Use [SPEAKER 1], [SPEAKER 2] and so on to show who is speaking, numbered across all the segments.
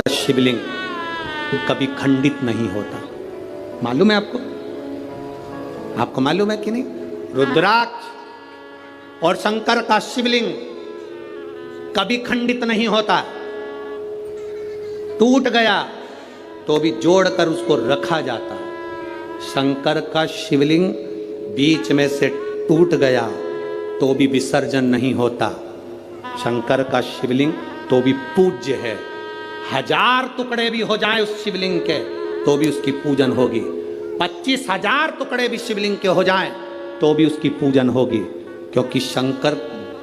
[SPEAKER 1] शिवलिंग कभी खंडित नहीं होता। मालूम है आपको? आपको मालूम है कि नहीं? रुद्राक्ष और शंकर का शिवलिंग कभी खंडित नहीं होता। टूट गया तो भी जोड़कर उसको रखा जाता। शंकर का शिवलिंग बीच में से टूट गया तो भी विसर्जन नहीं होता। शंकर का शिवलिंग तो भी पूज्य है। 1000 टुकड़े भी हो जाए उस शिवलिंग के तो भी उसकी पूजन होगी। 25,000 टुकड़े भी शिवलिंग के हो जाएं तो भी उसकी पूजन होगी, क्योंकि शंकर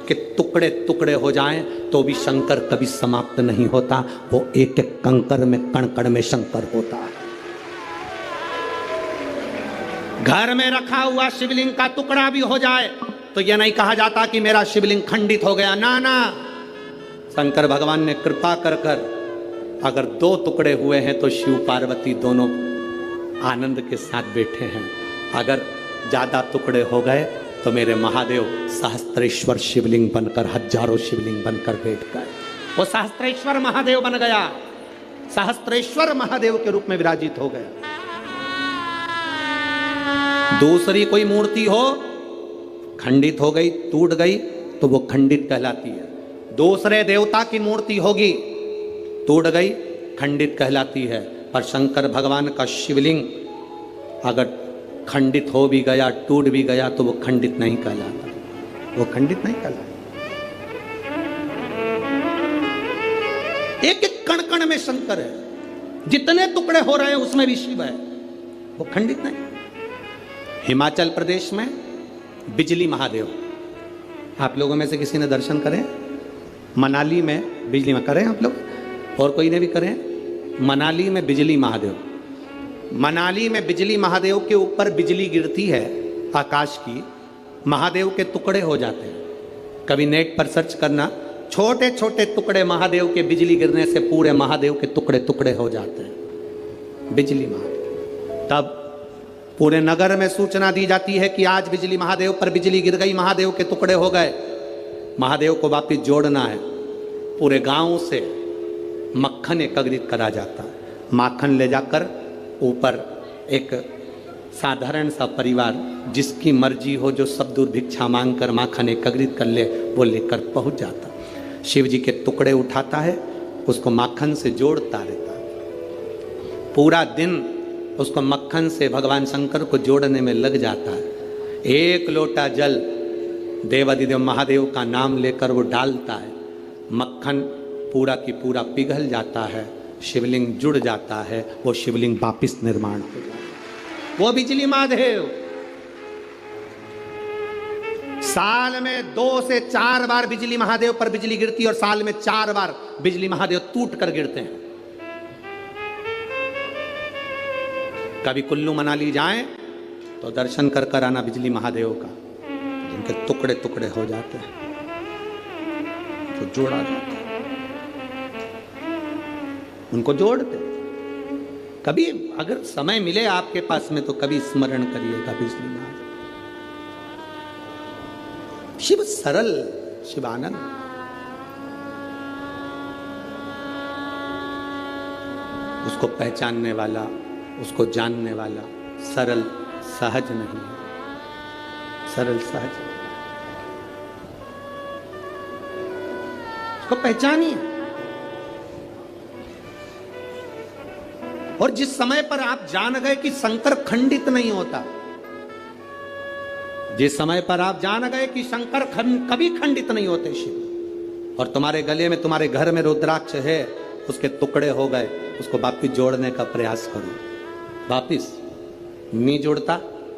[SPEAKER 1] के टुकड़े टुकड़े हो जाएं तो भी शंकर कभी समाप्त नहीं होता। वो एक एक कंकर में कण कण में शंकर होता है। घर में रखा हुआ शिवलिंग का टुकड़ा भी हो जाए तो यह नहीं कहा जाता कि मेरा शिवलिंग खंडित हो गया। ना ना, शंकर भगवान ने कृपा कर अगर 2 टुकड़े हुए हैं तो शिव पार्वती दोनों आनंद के साथ बैठे हैं। अगर ज्यादा टुकड़े हो गए तो मेरे महादेव सहस्त्रेश्वर शिवलिंग बनकर, हजारों शिवलिंग बनकर बैठ गए। वो सहस्त्रेश्वर महादेव बन गया, सहस्त्रेश्वर महादेव के रूप में विराजित हो गया। दूसरी कोई मूर्ति हो, खंडित हो गई, टूट गई तो वो खंडित कहलाती है। दूसरे देवता की मूर्ति होगी, टूट गई, खंडित कहलाती है। पर शंकर भगवान का शिवलिंग अगर खंडित हो भी गया, टूट भी गया तो वो खंडित नहीं कहलाता। वो खंडित नहीं कहलाता। एक एक कण कण में शंकर है। जितने टुकड़े हो रहे हैं उसमें भी शिव है। वो खंडित नहीं। हिमाचल प्रदेश में बिजली महादेव, आप लोगों में से किसी ने दर्शन करें? मनाली में बिजली में करें आप लोग, और कोई ने भी करें? मनाली में बिजली महादेव, मनाली में बिजली महादेव के ऊपर बिजली गिरती है आकाश की, महादेव के टुकड़े हो जाते हैं। कभी नेट पर सर्च करना, छोटे छोटे टुकड़े महादेव के बिजली गिरने से पूरे महादेव के टुकड़े टुकड़े हो जाते हैं। बिजली महादेव। तब पूरे नगर में सूचना दी जाती है कि आज बिजली महादेव पर बिजली गिर गई, महादेव के टुकड़े हो गए। महादेव को वापिस जोड़ना है। पूरे गांव से मक्खन एकत्रित करा जाता है। माखन ले जाकर ऊपर एक साधारण सा परिवार जिसकी मर्जी हो, जो सब दूर भिक्षा मांग कर माखन एकत्रित कर ले, वो लेकर पहुंच जाता। शिव जी के टुकड़े उठाता है, उसको माखन से जोड़ता रहता है। पूरा दिन उसको मक्खन से भगवान शंकर को जोड़ने में लग जाता है। 1 लोटा जल देवाधिदेव महादेव का नाम लेकर वो डालता है। मक्खन पूरा की पूरा पिघल जाता है, शिवलिंग जुड़ जाता है। वो शिवलिंग वापिस निर्माण हो जाता है। वो बिजली महादेव साल में 2 से 4 बार बिजली महादेव पर बिजली गिरती है, और साल में 4 बार बिजली महादेव टूट कर गिरते हैं। कभी कुल्लू मनाली जाएं तो दर्शन कर कर आना बिजली महादेव का, जिनके टुकड़े टुकड़े हो जाते हैं, तो जोड़ा जाता है। उनको जोड़ते। कभी अगर समय मिले आपके पास में तो कभी स्मरण करिएगा बिजली महादेव। शिव सरल, शिवानंद। उसको पहचानने वाला, उसको जानने वाला सरल सहज नहीं है। सरल सहज उसको पहचानिए। और जिस समय पर आप जान गए कि शंकर खंडित नहीं होता, जिस समय पर आप जान गए कि शंकर कभी खंडित नहीं होते शिव, और तुम्हारे गले में, तुम्हारे घर में रुद्राक्ष है, उसके टुकड़े हो गए, उसको वापिस जोड़ने का प्रयास करो। वापिस नहीं जुड़ता,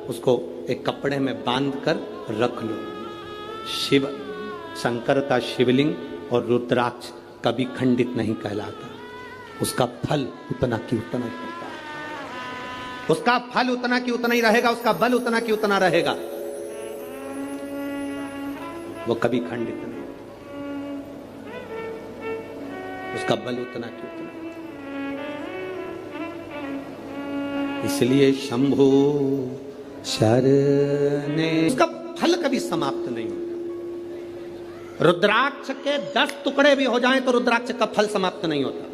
[SPEAKER 1] उसको एक कपड़े में बांध कर रख लो। शिव, शंकर का शिवलिंग और रुद्राक्ष कभी खंडित नहीं कहलाता। उसका फल उतना की उतना ही होता है। उसका फल उतना की उतना ही रहेगा, उसका बल उतना की उतना रहेगा। वो कभी खंडित नहीं, उसका बल उतना की उतना। इसलिए शंभु शरणे, उसका फल कभी समाप्त नहीं होता। रुद्राक्ष के 10 टुकड़े भी हो जाएं तो रुद्राक्ष का फल समाप्त नहीं होता।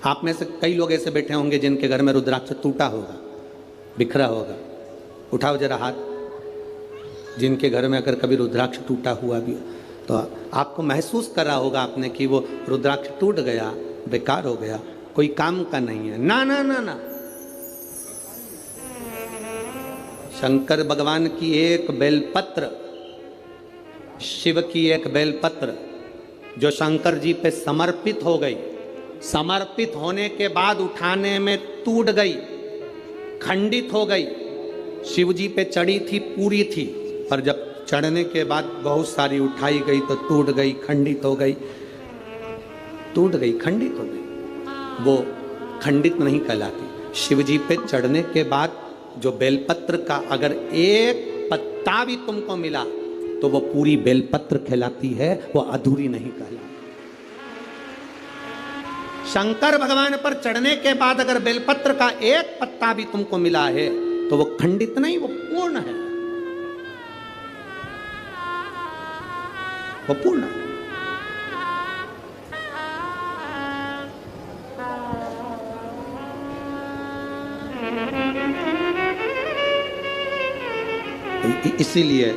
[SPEAKER 1] आप में से कई लोग ऐसे बैठे होंगे जिनके घर में रुद्राक्ष टूटा होगा, बिखरा होगा। उठाओ जरा हाथ, जिनके घर में अगर कभी रुद्राक्ष टूटा हुआ भी हो तो आपको महसूस कर रहा होगा आपने कि वो रुद्राक्ष टूट गया, बेकार हो गया, कोई काम का नहीं है। ना ना ना ना, शंकर भगवान की एक बेलपत्र, शिव की एक बेलपत्र जो शंकर जी पे समर्पित हो गई, समर्पित होने के बाद उठाने में टूट गई, खंडित हो गई। शिव जी पे चढ़ी थी, पूरी थी, पर जब चढ़ने के बाद बहुत सारी उठाई गई तो टूट गई, खंडित हो गई, टूट गई, खंडित हो गई। वो खंडित नहीं कहलाती। शिव जी पे चढ़ने के बाद जो बेलपत्र का अगर एक पत्ता भी तुमको मिला तो वो पूरी बेलपत्र कहलाती है, वो अधूरी नहीं कहलाती। शंकर भगवान पर चढ़ने के बाद अगर बेलपत्र का एक पत्ता भी तुमको मिला है तो वो खंडित नहीं, वो पूर्ण है, वो पूर्ण है। इसीलिए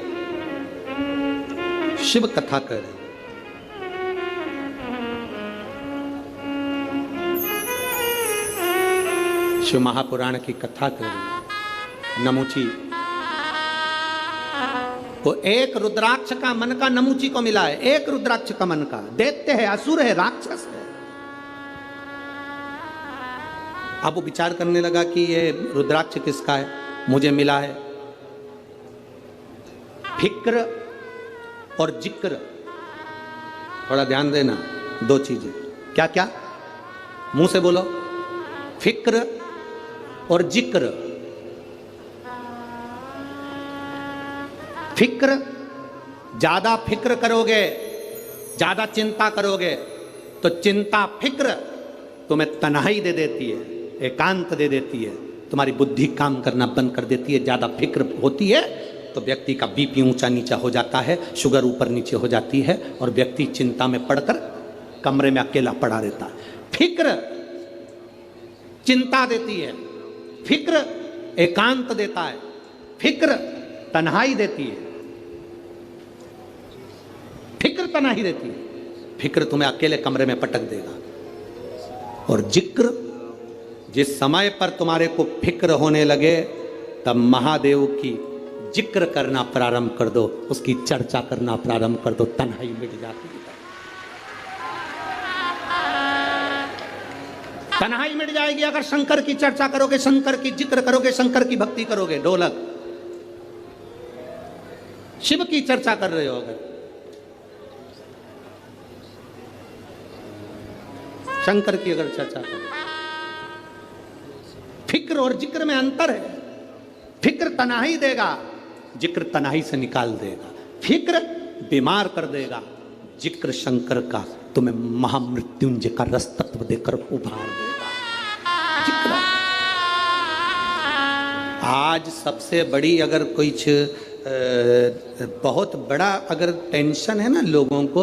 [SPEAKER 1] शिव कथा कर रहे, शिव महापुराण की कथा कर रहे। नमुची को एक रुद्राक्ष का मन का नमुची को मिला है, एक रुद्राक्ष का मन का। दैत्य है, असुर है, राक्षस है। अब वो विचार करने लगा कि ये रुद्राक्ष किसका है, मुझे मिला है। फिक्र और जिक्र, थोड़ा ध्यान देना, दो चीजें। क्या क्या? मुंह से बोलो। फिक्र और जिक्र। फिक्र, ज्यादा फिक्र करोगे, ज्यादा चिंता करोगे तो चिंता फिक्र तुम्हें तन्हाई दे देती है, एकांत दे देती है, तुम्हारी बुद्धि काम करना बंद कर देती है। ज्यादा फिक्र होती है तो व्यक्ति का बीपी ऊंचा नीचा हो जाता है, शुगर ऊपर नीचे हो जाती है और व्यक्ति चिंता में पड़कर कमरे में अकेला पड़ा रहता है। फिक्र चिंता देती है, फिक्र एकांत देता है, फिक्र तन्हाई देती है, फिक्र तन्हाई देती है। फिक्र तुम्हें अकेले कमरे में पटक देगा। और जिक्र, जिस समय पर तुम्हारे को फिक्र होने लगे तब महादेव की जिक्र करना प्रारंभ कर दो, उसकी चर्चा करना प्रारंभ कर दो, तन्हाई मिट जाती है। तन्हाई मिट जाएगी अगर शंकर की चर्चा करोगे, शंकर की जिक्र करोगे, शंकर की भक्ति करोगे। ढोलक, शिव की चर्चा कर रहे हो अगर, शंकर की अगर चर्चा करो। फिक्र और जिक्र में अंतर है। फिक्र तन्हाई देगा, जिक्र तन्हाई से निकाल देगा। फिक्र बीमार कर देगा, जिक्र शंकर का तुम्हें महामृत्युंजय का रस तत्व देकर उभार देगा। जिक्र आज सबसे बड़ी अगर कुछ बहुत बड़ा अगर टेंशन है ना लोगों को,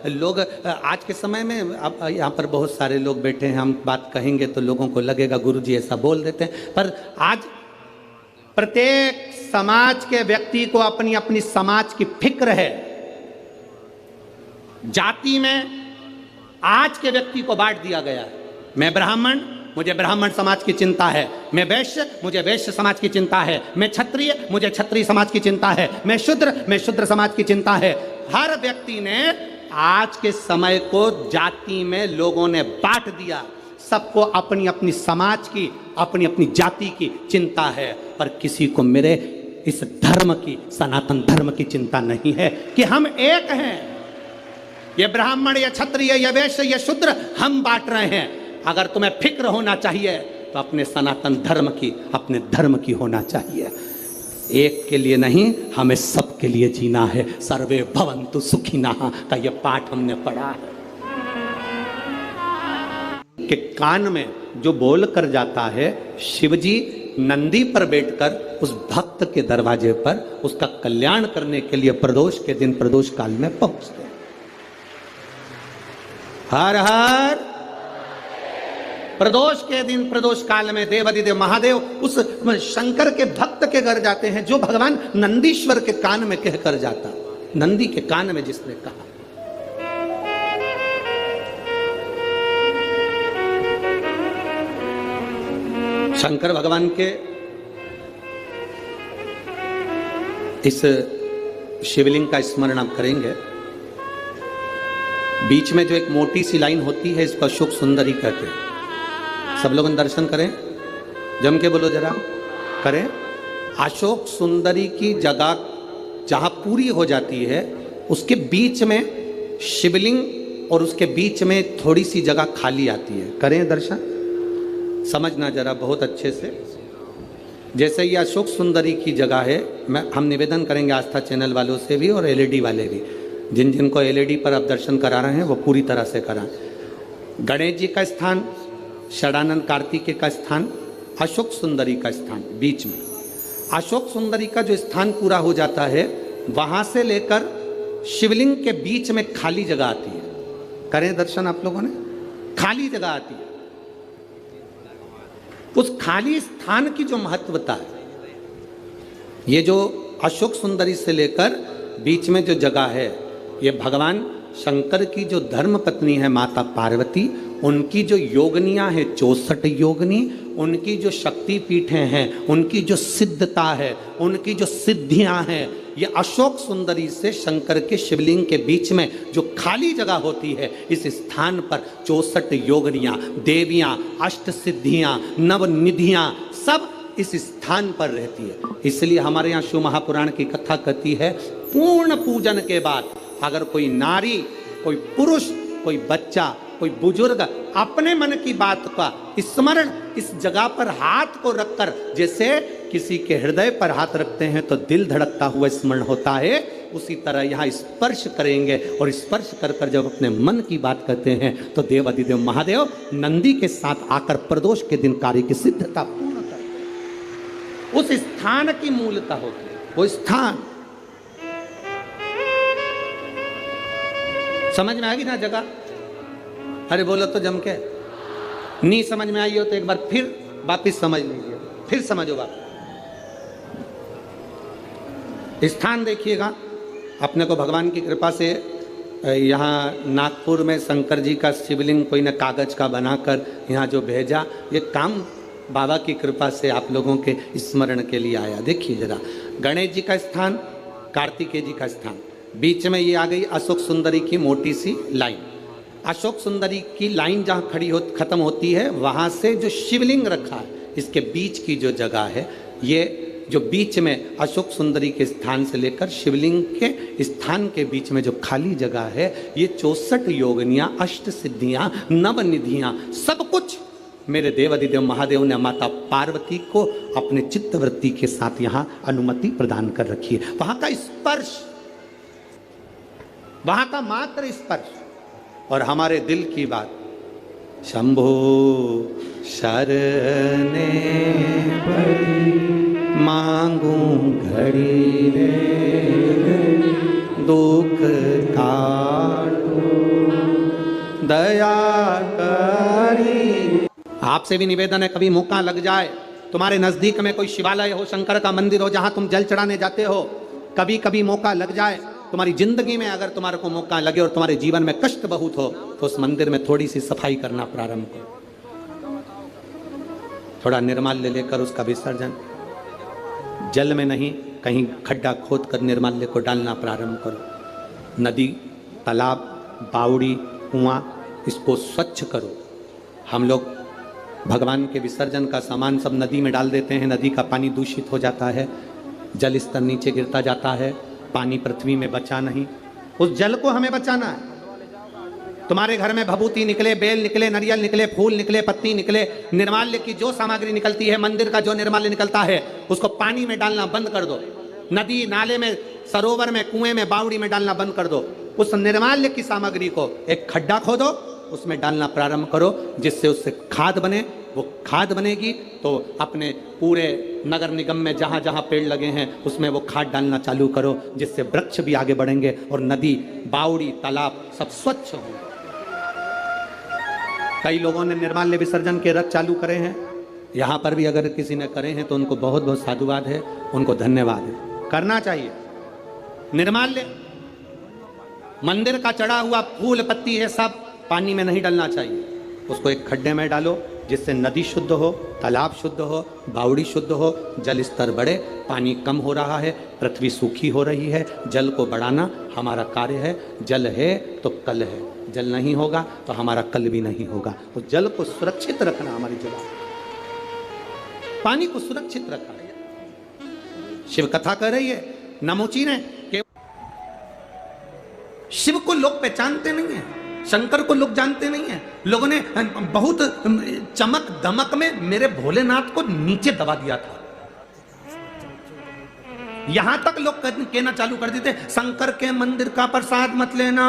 [SPEAKER 1] लोग आज के समय में, अब यहाँ पर बहुत सारे लोग बैठे हैं, हम बात कहेंगे तो लोगों को लगेगा गुरुजी ऐसा बोल देते हैं, पर आज प्रत्येक समाज के व्यक्ति को अपनी अपनी समाज की फिक्र है। जाति में आज के व्यक्ति को बांट दिया गया है। मैं ब्राह्मण, मुझे ब्राह्मण समाज की चिंता है। मैं वैश्य, मुझे वैश्य समाज की चिंता है। मैं क्षत्रिय, मुझे क्षत्रिय समाज की चिंता है। मैं शूद्र समाज की चिंता है। हर व्यक्ति ने आज के समय को जाति में लोगों ने बांट दिया। सबको अपनी अपनी समाज की, अपनी अपनी जाति की चिंता है, पर किसी को मेरे इस धर्म की, सनातन धर्म की चिंता नहीं है कि हम एक हैं। ये ब्राह्मण या क्षत्रिय या वैश्य या शूद्र हम बांट रहे हैं। अगर तुम्हें फिक्र होना चाहिए तो अपने सनातन धर्म की, अपने धर्म की होना चाहिए। एक के लिए नहीं, हमें सबके लिए जीना है। सर्वे भवन्तु सुखिनः का ये पाठ हमने पढ़ा है कि कान में जो बोल कर जाता है, शिवजी नंदी पर बैठकर उस भक्त के दरवाजे पर उसका कल्याण करने के लिए प्रदोष के दिन, प्रदोष काल में पहुंचते हैं। हर हर प्रदोष के दिन, प्रदोष काल में देवाधिदेव महादेव उस शंकर के भक्त के घर जाते हैं, जो भगवान नंदीश्वर के कान में कहकर जाता, नंदी के कान में जिसने कहा। शंकर भगवान के इस शिवलिंग का स्मरण आप करेंगे। बीच में जो एक मोटी सी लाइन होती है, इसको अशोक सुंदरी कहते हैं। सब लोग दर्शन करें, जम के बोलो जरा, करें। अशोक सुंदरी की जगह जहां पूरी हो जाती है, उसके बीच में शिवलिंग और उसके बीच में थोड़ी सी जगह खाली आती है। करें दर्शन, समझना जरा बहुत अच्छे से। जैसे ये अशोक सुंदरी की जगह है, हम निवेदन करेंगे आस्था चैनल वालों से भी और एलईडी वाले भी, जिन जिनको एलईडी पर आप दर्शन करा रहे हैं वो पूरी तरह से कराएं। गणेश जी का स्थान, षडानंद कार्तिकेय का स्थान, अशोक सुंदरी का स्थान बीच में। अशोक सुंदरी का जो स्थान पूरा हो जाता है, वहां से लेकर शिवलिंग के बीच में खाली जगह आती है। करें दर्शन आप लोगों ने, खाली जगह आती है। उस खाली स्थान की जो महत्वता है, ये जो अशोक सुंदरी से लेकर बीच में जो जगह है, ये भगवान शंकर की जो धर्म पत्नी है माता पार्वती, उनकी जो योगनियां है 64 योगनी, उनकी जो शक्ति पीठें हैं, उनकी जो सिद्धता है, उनकी जो सिद्धियां हैं, ये अशोक सुंदरी से शंकर के शिवलिंग के बीच में जो खाली जगह होती है, इस स्थान पर 64 योगनियां, देवियां, अष्ट सिद्धियां, नवनिधियां सब इस स्थान पर रहती है। इसलिए हमारे यहाँ शिव महापुराण की कथा कहती है, पूर्ण पूजन के बाद अगर कोई नारी, कोई पुरुष, कोई बच्चा, कोई बुजुर्ग अपने मन की बात का स्मरण इस जगह पर हाथ को रखकर, जैसे किसी के हृदय पर हाथ रखते हैं तो दिल धड़कता हुआ स्मरण होता है, उसी तरह यहाँ स्पर्श करेंगे और स्पर्श कर कर जब अपने मन की बात करते हैं तो देवाधिदेव महादेव नंदी के साथ आकर प्रदोष के दिन कार्य की सिद्धता पूर्ण करते हैं। उस स्थान की मूलता होती है, वो स्थान समझ में आएगी ना जगह। अरे बोलो तो जम के, नहीं समझ में आई हो तो एक बार फिर वापिस समझ लीजिए, फिर समझो बात। स्थान देखिएगा, अपने को भगवान की कृपा से यहाँ नागपुर में शंकर जी का शिवलिंग कोई ने कागज का बनाकर यहाँ जो भेजा, ये काम बाबा की कृपा से आप लोगों के स्मरण के लिए आया। देखिए जरा, गणेश जी का स्थान, कार्तिकेय जी का स्थान, बीच में ये आ गई अशोक सुंदरी की मोटी सी लाइन। अशोक सुंदरी की लाइन जहाँ खत्म होती है, वहाँ से जो शिवलिंग रखा है, इसके बीच की जो जगह है, ये जो बीच में अशोक सुंदरी के स्थान से लेकर शिवलिंग के स्थान के बीच में जो खाली जगह है, ये 64 योगनियाँ, अष्ट सिद्धियाँ, नवनिधियाँ, सब कुछ मेरे देवाधिदेव महादेव ने माता पार्वती को अपने चित्तवृत्ति के साथ यहाँ अनुमति प्रदान कर रखी है। वहाँ का स्पर्श, वहाँ का मात्र स्पर्श और हमारे दिल की बात, शंभो शरणे पड़ी मांगू घड़ी रे दुख काटो दया करी। आपसे भी निवेदन है, कभी मौका लग जाए, तुम्हारे नजदीक में कोई शिवालय हो, शंकर का मंदिर हो, जहां तुम जल चढ़ाने जाते हो, कभी कभी मौका लग जाए, तुम्हारी जिंदगी में अगर तुम्हारे को मौका लगे और तुम्हारे जीवन में कष्ट बहुत हो, तो उस मंदिर में थोड़ी सी सफाई करना प्रारंभ करो, थोड़ा निर्माल्य लेकर उसका विसर्जन, जल में नहीं, कहीं खड्डा खोद कर निर्माल्य को डालना प्रारंभ करो। नदी, तालाब, बावड़ी, कुआं, इसको स्वच्छ करो। हम लोग भगवान के विसर्जन का सामान सब नदी में डाल देते हैं, नदी का पानी दूषित हो जाता है, जल स्तर नीचे गिरता जाता है, पानी पृथ्वी में बचा नहीं, उस जल को हमें बचाना है। तुम्हारे घर में भभूति निकले, बेल निकले, नारियल निकले, फूल निकले, पत्ती निकले, निर्माल्य की जो सामग्री निकलती है, मंदिर का जो निर्माल्य निकलता है, उसको पानी में डालना बंद कर दो। नदी नाले में, सरोवर में, कुएं में, बावड़ी में डालना बंद कर दो। उस निर्माल्य की सामग्री को एक खड्डा खोदो, उसमें डालना प्रारंभ करो, जिससे उससे खाद बने। वो खाद बनेगी तो अपने पूरे नगर निगम में जहाँ जहाँ पेड़ लगे हैं उसमें वो खाद डालना चालू करो, जिससे वृक्ष भी आगे बढ़ेंगे और नदी, बावड़ी, तालाब सब स्वच्छ होंगे। कई लोगों ने निर्माल्य विसर्जन के रथ चालू करे हैं, यहाँ पर भी अगर किसी ने करे हैं तो उनको बहुत बहुत साधुवाद है, उनको धन्यवाद है, करना चाहिए। निर्माल्य मंदिर का चढ़ा हुआ फूल पत्ती है सब पानी में नहीं डालना चाहिए, उसको एक खड्डे में डालो जिससे नदी शुद्ध हो, तालाब शुद्ध हो, बावड़ी शुद्ध हो, जल स्तर बढ़े। पानी कम हो रहा है, पृथ्वी सूखी हो रही है, जल को बढ़ाना हमारा कार्य है। जल है तो कल है, जल नहीं होगा तो हमारा कल भी नहीं होगा। तो जल को सुरक्षित रखना हमारी जवाब, पानी को सुरक्षित रखना है। शिव कथा कर रही है नमोची ने कि शिव को लोग पहचानते नहीं है, शंकर को लोग जानते नहीं है। लोगों ने बहुत चमक दमक में मेरे भोलेनाथ को नीचे दबा दिया था। यहां तक लोग कहना चालू कर देते शंकर के मंदिर का प्रसाद मत लेना।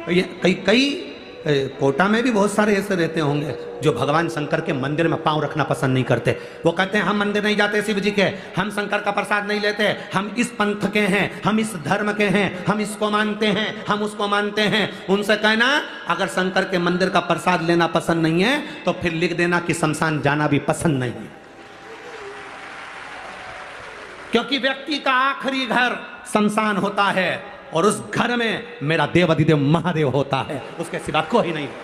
[SPEAKER 1] कई कोटा में भी बहुत सारे ऐसे रहते होंगे जो भगवान शंकर के मंदिर में पांव रखना पसंद नहीं करते। वो कहते हैं हम मंदिर नहीं जाते शिव जी के, हम शंकर का प्रसाद नहीं लेते, हम इस पंथ के हैं, हम इस धर्म के हैं, हम इसको मानते हैं, हम उसको मानते हैं। उनसे कहना अगर शंकर के मंदिर का प्रसाद लेना पसंद नहीं है तो फिर लिख देना कि शमशान जाना भी पसंद नहीं है, क्योंकि व्यक्ति का आखिरी घर शमशान होता है और उस घर में मेरा देव अधिदेव महादेव होता है, उसके सिवा कोई नहीं होता।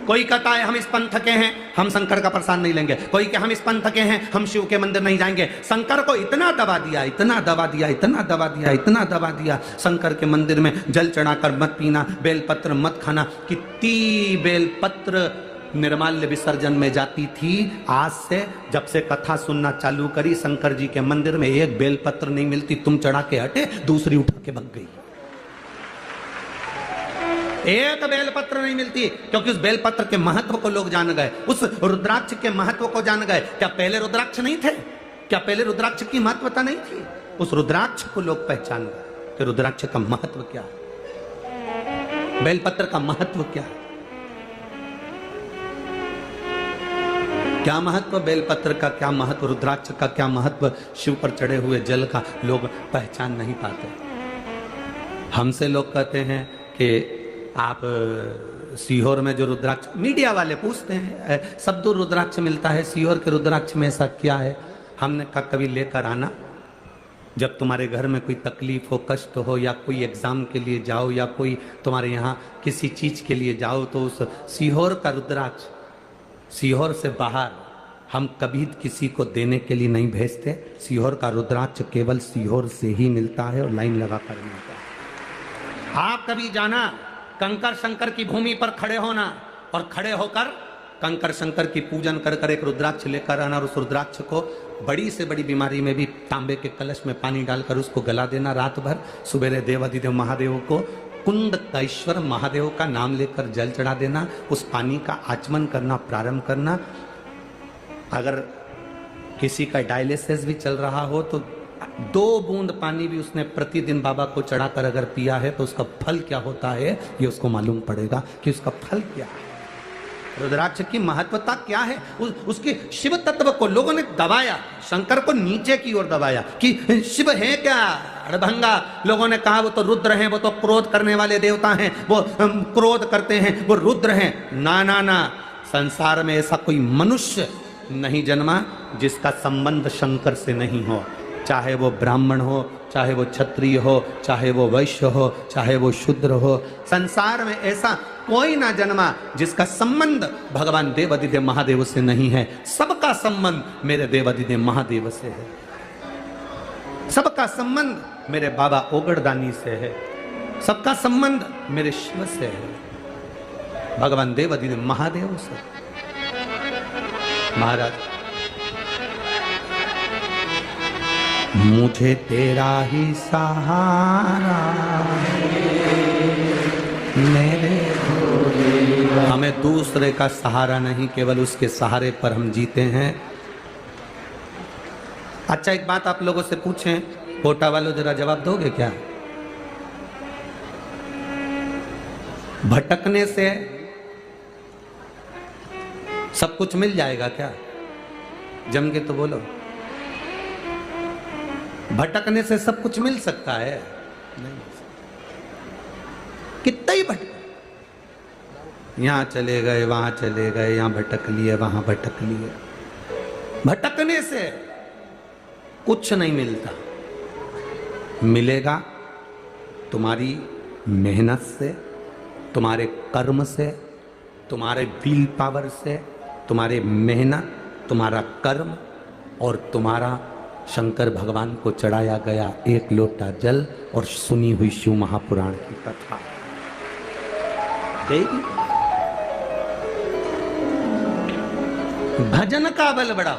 [SPEAKER 1] कोई कहता है हम इस पंथ के हैं, हम शंकर का प्रसाद नहीं लेंगे, कोई कि हम इस पंथ के हैं, हम शिव के मंदिर नहीं जाएंगे। शंकर को इतना दबा दिया, इतना दबा दिया, इतना दबा दिया, इतना दबा दिया। शंकर के मंदिर में जल चढ़ाकर मत पीना, बेलपत्र मत खाना। कितनी बेलपत्र निर्माल्य विसर्जन में जाती थी। आज से जब से कथा सुनना चालू करी शंकर जी के मंदिर में एक बेलपत्र नहीं मिलती, तुम चढ़ा के हटे दूसरी उठा के भग गई। एक बेलपत्र नहीं मिलती, क्योंकि उस बेलपत्र के महत्व को लोग जान गए, उस रुद्राक्ष के महत्व को जान गए। क्या पहले रुद्राक्ष नहीं थे? क्या पहले रुद्राक्ष की महत्वता नहीं थी? उस रुद्राक्ष को लोग पहचान गए कि रुद्राक्ष का महत्व क्या है, बेलपत्र का महत्व क्या है। क्या महत्व बेलपत्र का, क्या महत्व रुद्राक्ष का, क्या महत्व शिव पर चढ़े हुए जल का लोग पहचान नहीं पाते। हमसे लोग कहते हैं कि आप सीहोर में जो रुद्राक्ष, मीडिया वाले पूछते हैं सब दूर रुद्राक्ष मिलता है, सीहोर के रुद्राक्ष में ऐसा क्या है? हमने कहा कभी लेकर आना, जब तुम्हारे घर में कोई तकलीफ हो, कष्ट हो, या कोई एग्जाम के लिए जाओ, या कोई तुम्हारे यहाँ किसी चीज के लिए जाओ, तो उस सीहोर का रुद्राक्ष, सीहोर से बाहर हम कभी किसी को देने के लिए नहीं भेजते। सीहोर का रुद्राक्ष केवल सीहोर से ही मिलता है और लाइन लगा कर मिलता है। आप कभी जाना, कंकर शंकर की भूमि पर खड़े होना और खड़े होकर कंकर शंकर की पूजन कर कर एक रुद्राक्ष लेकर आना, और उस रुद्राक्ष को बड़ी से बड़ी बीमारी में भी तांबे के कलश में पानी डालकर उसको गला देना रात भर। सुबेरे देवाधिदेव महादेव को, कुंड कैश्वर महादेव का नाम लेकर जल चढ़ा देना, उस पानी का आचमन करना प्रारंभ करना। अगर किसी का डायलिसिस भी चल रहा हो तो 2 बूंद पानी भी उसने प्रतिदिन बाबा को चढ़ाकर अगर पिया है तो उसका फल क्या होता है ये उसको मालूम पड़ेगा कि उसका फल क्या है, रुद्राक्ष की महत्वता क्या है। उसके शिव तत्व को लोगों ने दबाया, शंकर को नीचे की ओर दबाया कि शिव है क्या अड़भंगा। लोगों ने कहा वो तो रुद्र हैं, वो तो क्रोध करने वाले देवता हैं, वो क्रोध करते हैं, वो रुद्र हैं। ना ना ना, संसार में ऐसा कोई मनुष्य नहीं जन्मा जिसका संबंध शंकर से नहीं हो, चाहे वो ब्राह्मण हो, चाहे वो क्षत्रिय हो, चाहे वो वैश्य हो, चाहे वो शूद्र हो। संसार में ऐसा कोई ना जन्मा जिसका संबंध भगवान देवाधिदेव महादेव से नहीं है। सबका संबंध मेरे देवाधिदेव महादेव से है, सबका संबंध मेरे बाबा ओगड़दानी से है, सबका संबंध मेरे शिव से है, भगवान देवाधिदेव महादेव से। महाराज, मुझे तेरा ही सहारा मेरे, हमें दूसरे का सहारा नहीं, केवल उसके सहारे पर हम जीते हैं। अच्छा, एक बात आप लोगों से पूछें, कोटा वालों जरा जवाब दोगे क्या? भटकने से सब कुछ मिल जाएगा क्या? जम के तो बोलो। भटकने से सब कुछ मिल सकता है? नहीं। कितना ही भटक, यहां चले गए, वहां चले गए, यहां भटक लिए, वहां भटक लिए। भटकने से कुछ नहीं मिलता, मिलेगा तुम्हारी मेहनत से, तुम्हारे कर्म से, तुम्हारे विल पावर से, तुम्हारे मेहनत, तुम्हारा कर्म और तुम्हारा शंकर भगवान को चढ़ाया गया एक लोटा जल और सुनी हुई शिव महापुराण की कथा देगी। भजन का बल बढ़ाओ,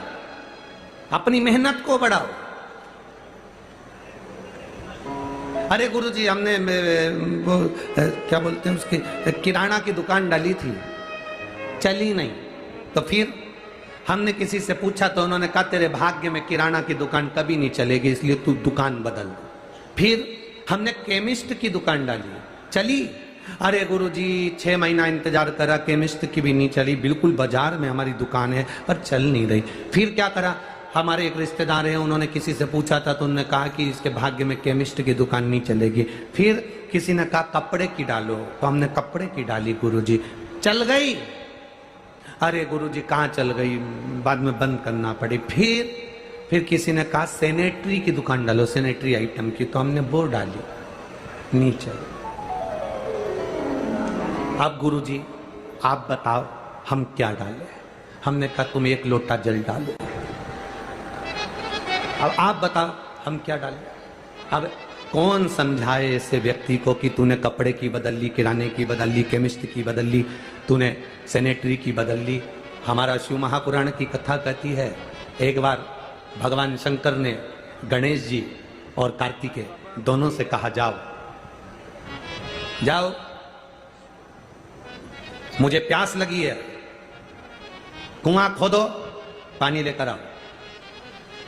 [SPEAKER 1] अपनी मेहनत को बढ़ाओ। अरे गुरुजी हमने वो क्या बोलते हैं उसकी किराना की दुकान डाली थी, चली नहीं, तो फिर हमने किसी से पूछा तो उन्होंने कहा तेरे भाग्य में किराना की दुकान कभी नहीं चलेगी, इसलिए तू दुकान बदल दो। फिर हमने केमिस्ट की दुकान डाली, चली। अरे गुरुजी 6 महीना इंतजार करा, केमिस्ट की भी नहीं चली, बिल्कुल बाजार में हमारी दुकान है पर चल नहीं रही। फिर क्या करा, हमारे एक रिश्तेदार हैं, उन्होंने किसी से पूछा था तो उन्होंने कहा कि इसके भाग्य में केमिस्ट की दुकान नहीं चलेगी। फिर किसी ने कहा कपड़े की डालो, तो हमने कपड़े की डाली, गुरुजी चल गई। अरे गुरुजी कहाँ चल गई, बाद में बंद करना पड़ी। फिर किसी ने कहा सैनिटरी की दुकान डालो, सैनिटरी आइटम की, तो हमने वो डाली, नहीं चली। अब गुरुजी आप बताओ हम क्या डालें? हमने कहा तुम एक लोटा जल डालो। अब आप बताओ हम क्या डालें? अब कौन समझाए ऐसे व्यक्ति को कि तूने कपड़े की बदल ली, किराने की बदल ली, केमिस्ट की बदल ली, तूने सैनिटरी की बदल ली। हमारा शिव महापुराण की कथा कहती है एक बार भगवान शंकर ने गणेश जी और कार्तिकेय दोनों से कहा जाओ जाओ मुझे प्यास लगी है, कुआं खोदो, पानी लेकर आओ,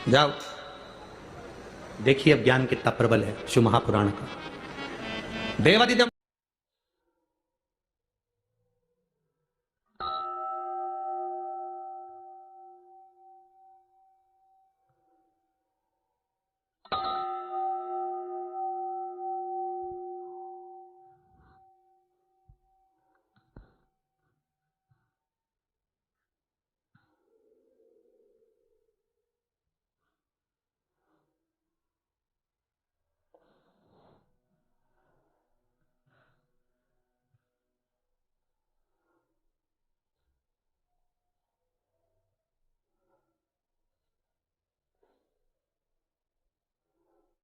[SPEAKER 1] जाओ। देखिए अब ज्ञान कितना प्रबल है शिव महापुराण का। देवादिदेव